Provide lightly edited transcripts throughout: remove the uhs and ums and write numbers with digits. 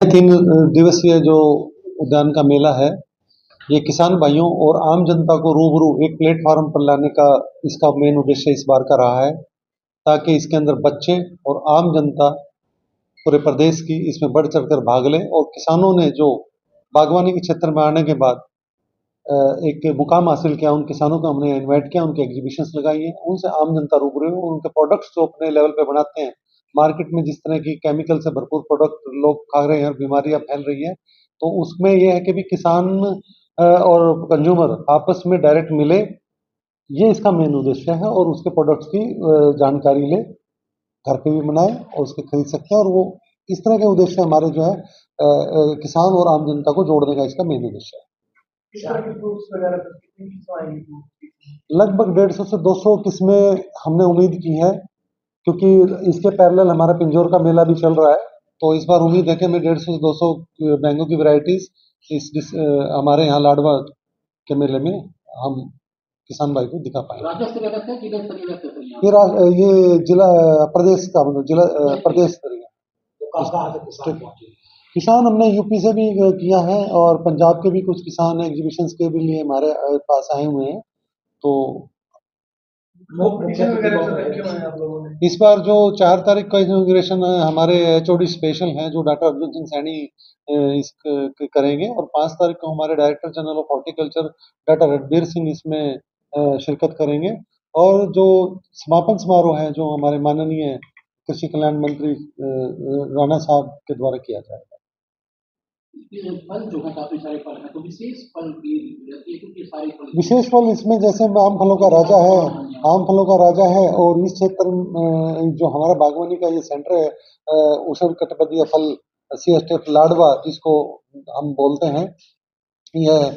तीन दिवसीय जो उद्यान का मेला है, ये किसान भाइयों और आम जनता को रूबरू एक प्लेटफॉर्म पर लाने का इसका मेन उद्देश्य इस बार का रहा है, ताकि इसके अंदर बच्चे और आम जनता पूरे प्रदेश की इसमें बढ़ चढ़कर भाग ले। और किसानों ने जो बागवानी के क्षेत्र में आने के बाद एक मुकाम हासिल किया, उन किसानों को हमने इनवाइट किया, उनकी एग्जीबिशंस लगाई हैं, उनसे आम जनता रूबरू है और उनके प्रोडक्ट्स जो अपने लेवल पे बनाते हैं, मार्केट में जिस तरह की केमिकल से भरपूर प्रोडक्ट लोग खा रहे हैं और बीमारियां फैल रही हैं, तो उसमें यह है कि भी किसान और कंज्यूमर आपस में डायरेक्ट मिले, ये इसका मेन उद्देश्य है। और उसके प्रोडक्ट्स की जानकारी ले, घर पे भी बनाए और उसके खरीद सकते हैं। और वो इस तरह के उद्देश्य हमारे जो है किसान और आम जनता को जोड़ने का इसका मेन उद्देश्य है। लगभग 150 से 200 किस्में हमने उम्मीद की है, क्योंकि इसके पैरेलल हमारा पिंजौर का मेला भी चल रहा है, तो इस बार उम्मीद है कि मैं 150 से 200 मैंगो की वैरायटीज हमारे यहाँ लाडवा के मेले में हम किसान भाई को दिखा पाएंगे। राज्य स्तरीय रखते हैं, जिला स्तरीय रखते हैं? ये जिला प्रदेश का मतलब जिला प्रदेश स्तरीय किसान हमने यूपी से भी किया है और पंजाब के भी कुछ किसान एग्जीबिशंस के भी लिए हमारे पास आए हुए हैं। तो इस बार जो 4 तारीख का इनॉग्रेशन हमारे एचओडी स्पेशल हैं, जो डॉक्टर अर्जुन सिंह सैनी इस करेंगे, और 5 तारीख को हमारे director general of horticulture doctor Ranbir Singh इसमें शिरकत करेंगे। और जो समापन समारोह है, जो हमारे माननीय कृषि कल्याण मंत्री राणा साहब के द्वारा किया जाएगा। फल जो है काफी सारे फल हैं, तो विशेष फल की रहती है, क्योंकि सारे फल विशेष फल इसमें जैसे आम फलों का राजा है, आम फलों का राजा है। और इस क्षेत्र में जो हमारा बागवानी का ये सेंटर है, उष्णकटिबंधीय फल CSTF लाडवा जिसको हम बोलते हैं, यह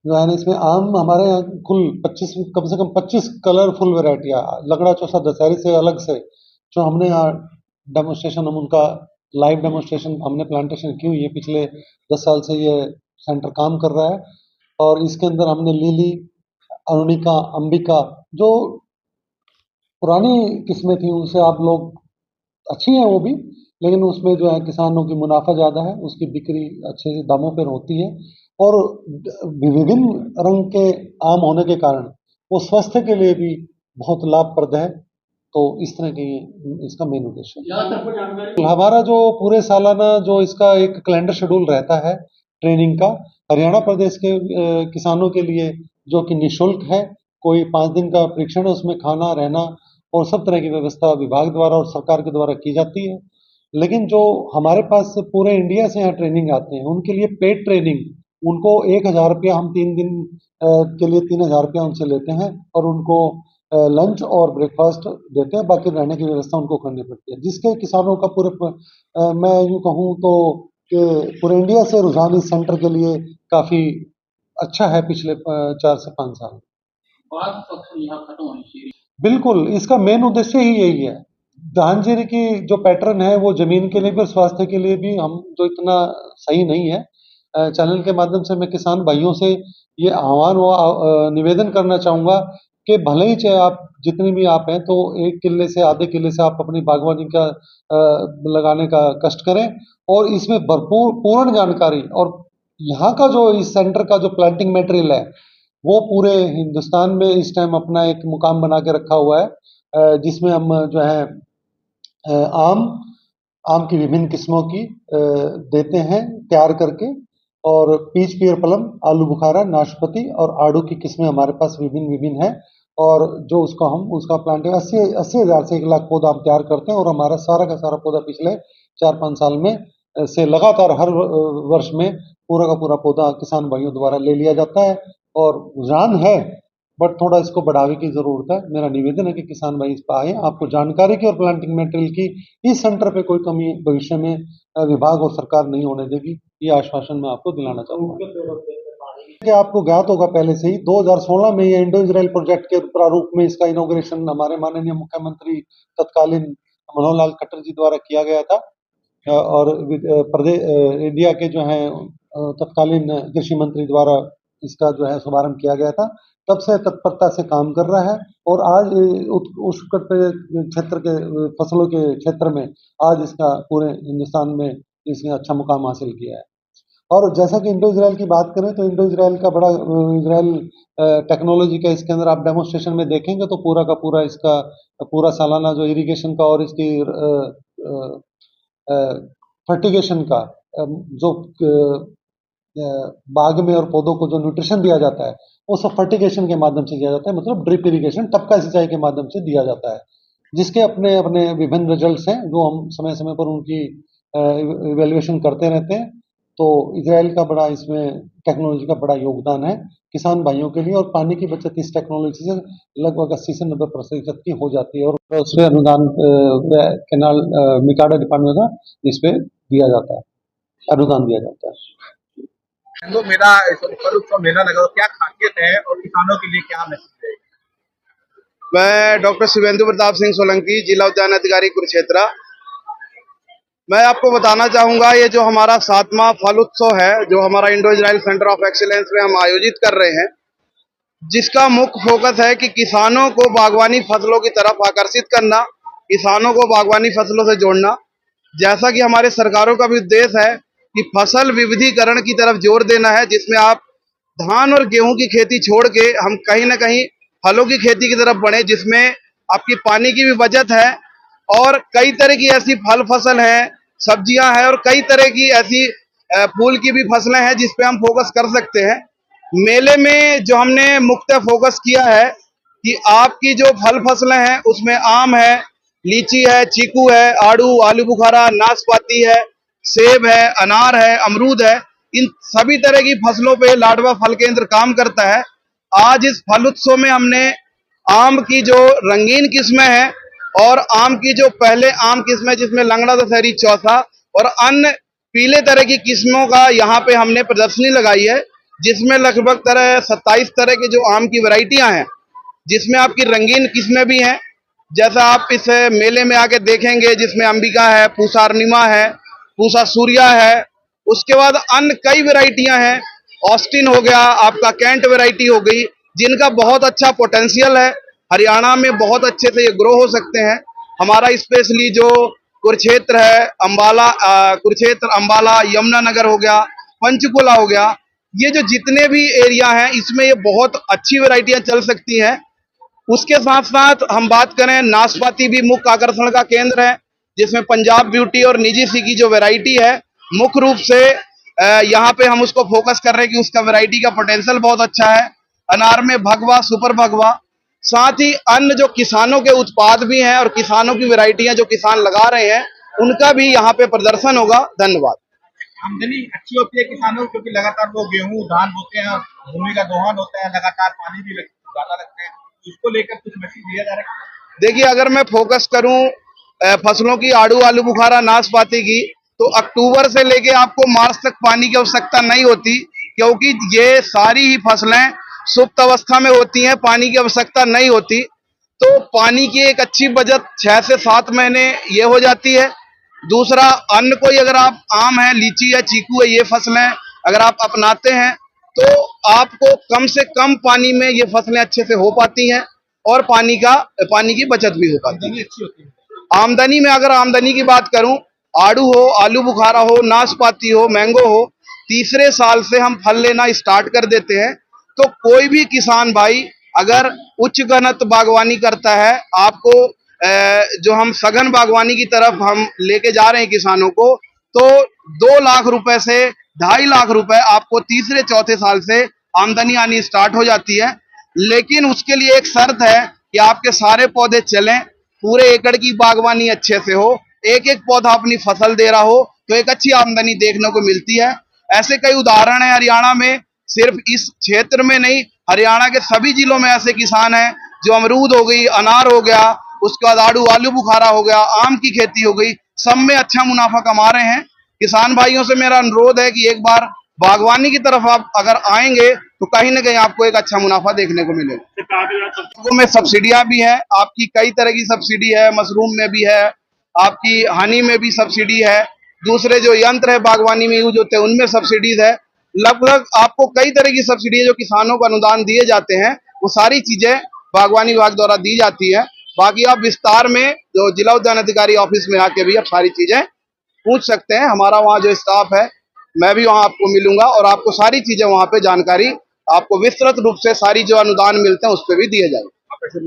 जो है ना, इसमें आम हमारे यहाँ कुल 25 कम से कम 25 कलरफुल वेराइटियाँ, लगड़ा चौसा दशहरी से अलग से जो हमने यहाँ डेमोस्ट्रेशन, हम उनका लाइव डेमोस्ट्रेशन हमने प्लांटेशन की हुई है। पिछले 10 साल से ये सेंटर काम कर रहा है और इसके अंदर हमने लिली, अरुणिका, अंबिका, जो पुरानी किस्में थी उनसे आप लोग अच्छी हैं वो भी, लेकिन उसमें जो है किसानों की मुनाफा ज़्यादा है, उसकी बिक्री अच्छे दामों पर होती है और विभिन्न रंग के आम होने के कारण वो स्वास्थ्य के लिए भी बहुत लाभप्रद है। तो इस तरह की इसका मेन उद्देश्य है। हमारा जो पूरे सालाना जो इसका एक कैलेंडर शेड्यूल रहता है ट्रेनिंग का, हरियाणा प्रदेश के किसानों के लिए जो कि निःशुल्क है, कोई 5 दिन का परीक्षण है, उसमें खाना रहना और सब तरह की व्यवस्था विभाग द्वारा और सरकार के द्वारा की जाती है। लेकिन जो हमारे पास पूरे इंडिया से यहाँ ट्रेनिंग आते हैं, उनके लिए पेड ट्रेनिंग, उनको 1000 रुपया हम 3 दिन के लिए 3000 रुपया उनसे लेते हैं और उनको लंच और ब्रेकफास्ट देते हैं, बाकी रहने की व्यवस्था उनको करनी पड़ती है, जिसके किसानों का मैं यूँ कहूँ तो कि पूरे इंडिया से रुझान इस सेंटर के लिए काफ़ी अच्छा है पिछले 4 से 5 साल। बिल्कुल, इसका मेन उद्देश्य ही यही है। धान जीरी की जो पैटर्न है वो ज़मीन के लिए भी और स्वास्थ्य के लिए भी हम जो इतना सही नहीं है। चैनल के माध्यम से मैं किसान भाइयों से ये आह्वान व निवेदन करना चाहूँगा कि भले ही चाहे आप जितने भी आप हैं, तो 1 किल्ले से आधे किल्ले से आप अपनी बागवानी का लगाने का कष्ट करें और इसमें भरपूर पूर्ण जानकारी, और यहाँ का जो इस सेंटर का जो प्लांटिंग मटेरियल है, वो पूरे हिंदुस्तान में इस टाइम अपना एक मुकाम बना के रखा हुआ है, जिसमें हम जो है आम आम की विभिन्न किस्मों की देते हैं तैयार करके, और पीच, पियर प्लम, आलू बुखारा, नाशपाती और आड़ू की किस्में हमारे पास विभिन्न हैं। और जो उसका हम उसका प्लांटिंग 80 हज़ार से 1 लाख पौधा हम तैयार करते हैं और हमारा सारा का सारा पौधा पिछले 4-5 साल में से लगातार हर वर्ष में पूरा का पूरा पौधा किसान भाइयों द्वारा ले लिया जाता है। और रुझान है, बट थोड़ा इसको बढ़ावे की ज़रूरत है। मेरा निवेदन है कि किसान भाई इस पर आएँ, आपको जानकारी की और प्लांटिंग मटेरियल की इस सेंटर पे कोई कमी भविष्य में विभाग और सरकार नहीं होने देगी, ये आश्वासन मैं आपको दिलाना चाहूँगा। कि आपको ज्ञात होगा पहले से ही 2016 में ये इंडो-इज़राइल प्रोजेक्ट के प्रारूप में इसका इनॉग्रेशन हमारे माननीय मुख्यमंत्री तत्कालीन मनोहर लाल खट्टर जी द्वारा किया गया था। और इंडिया के जो हैं तत्कालीन कृषि मंत्री द्वारा इसका जो है शुभारंभ किया गया था। तब से तत्परता से काम कर रहा है और आज उष्णकटिबंधीय क्षेत्र के फसलों के क्षेत्र में आज इसका पूरे हिंदुस्तान में इसने अच्छा मुकाम हासिल किया है। और जैसा कि इंडो इजराइल की बात करें तो इंडो इजराइल का बड़ा इजराइल टेक्नोलॉजी का इसके अंदर आप डेमोस्ट्रेशन में देखेंगे तो पूरा का पूरा इसका पूरा सालाना जो इरिगेशन का और इसकी फर्टिगेशन का जो बाग में और पौधों को जो न्यूट्रिशन दिया जाता है वो सब फर्टिगेशन के माध्यम से दिया जाता है, मतलब ड्रिप इरिगेशन टपका सिंचाई के माध्यम से दिया जाता है, जिसके अपने अपने विभिन्न रिजल्ट्स हैं जो हम समय समय पर उनकी इवेल्युएशन करते रहते हैं। तो इसराइल का बड़ा इसमें टेक्नोलॉजी का बड़ा योगदान है किसान भाइयों के लिए, और पानी की बचत इस टेक्नोलॉजी से लगभग 80 से 90% की हो जाती है, और उसमें अनुदान केनाल मिकाडा डिपार्टमेंट का इस पे दिया जाता है, अनुदान दिया जाता है। जो मेला पर्व उत्सव मेला लगा तो क्या खासियत है और किसानों के लिए क्या मैसेज है? मैं डॉक्टर शिवेंदु प्रताप सिंह सोलंकी, जिला उद्यान अधिकारी कुरुक्षेत्र। मैं आपको बताना चाहूंगा ये जो हमारा 7वां फल उत्सव है जो हमारा Indo Israel centre of excellence में हम आयोजित कर रहे हैं, जिसका मुख्य फोकस है कि किसानों को बागवानी फसलों की तरफ आकर्षित करना, किसानों को बागवानी फसलों से जोड़ना। जैसा कि हमारे सरकारों का भी उद्देश्य है कि फसल विविधीकरण की तरफ जोर देना है, जिसमें आप धान और गेहूं की खेती छोड़ के हम कहीं ना कहीं फलों की खेती की तरफ बढ़े, जिसमें आपकी पानी की भी बचत है और कई तरह की ऐसी फल फसल हैं, सब्जियां हैं और कई तरह की ऐसी फूल की भी फसलें हैं जिस पे हम फोकस कर सकते हैं। मेले में जो हमने मुख्य फोकस किया है कि आपकी जो फल फसलें हैं उसमें आम है, लीची है, चीकू है, आड़ू, आलू बुखारा, नाशपाती है, सेब है, अनार है, अमरूद है। इन सभी तरह की फसलों पे लाडवा फल केंद्र काम करता है। आज इस फल उत्सव में हमने आम की जो रंगीन किस्में हैं और आम की जो पहले आम किस्में जिसमें लंगड़ा दशहरी चौसा और अन्य पीले तरह की किस्मों का यहाँ पे हमने प्रदर्शनी लगाई है, जिसमें लगभग 27 तरह के जो आम की वैरायटियां हैं, जिसमें आपकी रंगीन किस्में भी हैं, जैसा आप इस मेले में आके देखेंगे, जिसमें अंबिका है, पूसा अर्णिमा है, पूसा सूर्या है। उसके बाद अन्य कई वैरायटियां हैं, ऑस्टिन हो गया, आपका कैंट वैरायटी हो गई, जिनका बहुत अच्छा पोटेंशियल है। हरियाणा में बहुत अच्छे से ये ग्रो हो सकते हैं। हमारा स्पेशली जो कुरुक्षेत्र है, अंबाला, कुरुक्षेत्र, अंबाला, यमुनानगर हो गया, पंचकुला हो गया, ये जो जितने भी एरिया हैं इसमें ये बहुत अच्छी वैरायटियां चल सकती हैं। उसके साथ साथ हम बात करें, नाशपाती भी मुख्य आकर्षण का केंद्र है, जिसमें पंजाब ब्यूटी और निजी सी की जो वैरायटी है, मुख्य रूप से यहाँ पे हम उसको फोकस कर रहे हैं कि उसका वैरायटी का पोटेंशियल बहुत अच्छा है। अनार में भगवा, सुपर भगवा, साथ ही अन्य जो किसानों के उत्पाद भी हैं और किसानों की वैरायटियां जो किसान लगा रहे हैं उनका भी यहाँ पे प्रदर्शन होगा। धन्यवाद। आमदनी अच्छी होती है किसानों को क्योंकि लगातार वो गेहूं धान बोते हैं, भूमि का दोहन होता है, लगातार पानी भी ज्यादा लगता है, इसको लेकर कुछ मैसेज दिया जा रहा है? देखिए, अगर मैं फोकस करूं फसलों की, आड़ू, आलू बुखारा, नाशपाती की, तो अक्टूबर से लेके आपको मार्च तक पानी की आवश्यकता नहीं होती, क्योंकि ये सारी ही फसलें सुप्त अवस्था में होती हैं, पानी की आवश्यकता नहीं होती। तो पानी की एक अच्छी बचत 6 से 7 महीने ये हो जाती है। दूसरा, अन्य कोई अगर आप आम है, लीची है, चीकू है, ये फसलें अगर आप अपनाते हैं तो आपको कम से कम पानी में ये फसलें अच्छे से हो पाती हैं और पानी की बचत भी हो पाती है। अच्छी होती है। आमदनी में अगर आमदनी की बात करूं, आड़ू हो, आलू बुखारा हो, नाशपाती हो, मैंगो हो, तीसरे साल से हम फल लेना स्टार्ट कर देते हैं। तो कोई भी किसान भाई अगर उच्च घनत्व बागवानी करता है, आपको जो हम सघन बागवानी की तरफ हम लेके जा रहे हैं किसानों को, तो 2 लाख रुपए से 2.5 लाख रुपए आपको तीसरे चौथे साल से आमदनी आनी स्टार्ट हो जाती है। लेकिन उसके लिए एक शर्त है कि आपके सारे पौधे चलें, पूरे एकड़ की बागवानी अच्छे से हो, एक एक पौधा अपनी फसल दे रहा हो, तो एक अच्छी आमदनी देखने को मिलती है। ऐसे कई उदाहरण हैं हरियाणा में, सिर्फ इस क्षेत्र में नहीं, हरियाणा के सभी जिलों में ऐसे किसान हैं जो अमरूद हो गई, अनार हो गया, उसके बाद आड़ू, आलू बुखारा हो गया, आम की खेती हो गई, सब में अच्छा मुनाफा कमा रहे हैं। किसान भाइयों से मेरा अनुरोध है कि एक बार बागवानी की तरफ आप अगर आएंगे तो कहीं ना कहीं आपको एक अच्छा मुनाफा देखने को मिलेगा। में सब्सिडियां भी है, आपकी कई तरह की सब्सिडी है, मशरूम में भी है, आपकी हनी में भी सब्सिडी है, दूसरे जो यंत्र है बागवानी में यूज होते हैं उनमें सब्सिडीज है। लगभग आपको कई तरह की सब्सिडी है जो किसानों को अनुदान दिए जाते हैं, वो सारी चीजें बागवानी विभाग द्वारा दी जाती है। बाकी आप विस्तार में जो जिला उद्यान अधिकारी ऑफिस में आके भी आप सारी चीजें पूछ सकते हैं। हमारा वहाँ जो स्टाफ है, मैं भी वहाँ आपको मिलूंगा और आपको सारी चीजें वहाँ पे जानकारी, आपको विस्तृत रूप से सारी जो अनुदान मिलते हैं उस पर भी दिए जाएंगे।